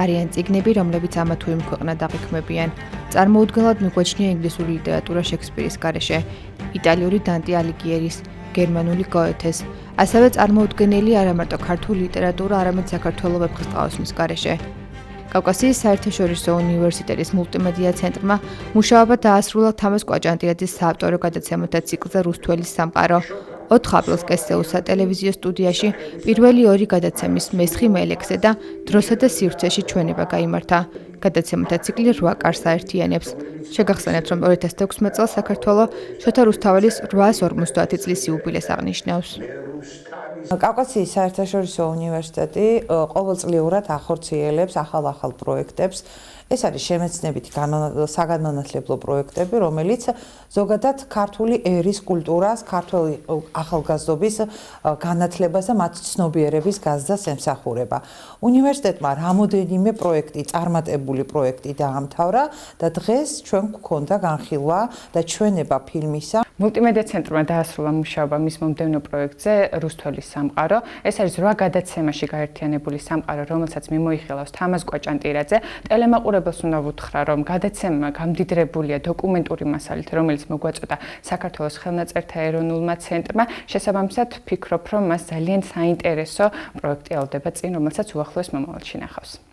არიან წიგნები, რომლებიც ამა თუ იმ ქვეყნად აღიქმებიან. წარმოუდგენლად მიგვაჩნია ინგლისური ლიტერატურა შექსპირის გარეშე, იტალიური დანტე ალიგიერის, გერმანული გოეთეს. ასევე წარმოუდგენელი არა მარტო ქართული ლიტერატურა, არამედ საქართველოს ვეფხისტყაოსნის გარეშე. კავკასიის საერთაშორისო უნივერსიტეტის მულტიმედია ცენტრმა მუშაობა დაასრულა თამაზ კვაჭანტირაძის საავტორო გადაცემათა ციკლზე რუსთველის სამყარო. 4 აპრილს კესეულსა ტელევიზიო სტუდიაში პირველი 2 გადაცემის მესხი მელექსე და დროსა და სივრცეში ჩვენება გაიმართა. გადაცემათა ციკლი 8 კარს აერთიანებს. შეგახსენებთ, რომ 2016 წელს საქართველოს შოთა რუსთაველის 850 წლის იუბილეს აღნიშნავს. კავკასიის საერთაშორისო უნივერსიტეტი ყოველწლიურად ახორციელებს ახალ პროექტებს. ეს არის შემეცნებითი საგანმანათლებლო პროექტები, რომელიც ზოგადად ქართული ერის კულტურას, ქართული ახალგაზრდობის განათლებას და მათ ცნობიერების გაზრდას ემსახურება. უნივერსიტეტმა რამოდენიმე პროექტი, წარმატებული პროექტი დაამთავრა და დღეს ჩვენ გვქონდა განხილვა და ჩვენება ფილმისა. მულტიმედია ცენტრმა დაასრულა მუშაობა მის მომდევნო პროექტზე რუსთველის სამყარო. ეს არის 8 გადაცემაში გაერთიანებული სამყარო, რომელსაც მიმოიხილავს თამაზ კვაჭანტირაძე. ტელემაყურებელს უნდა ვუთხრა, რომ გადაცემა გამდიდრებულია დოკუმენტური მასალით, რომელიც მოგვაწოდა საქართველოს ხელნაწერთა ეროვნულმა ცენტრმა. შესაბამისად, ვფიქრობ, რომ მას ძალიან საინტერესო პროექტი ელოდება წინ, რომელსაც უახლოეს მომავალში ნახავს.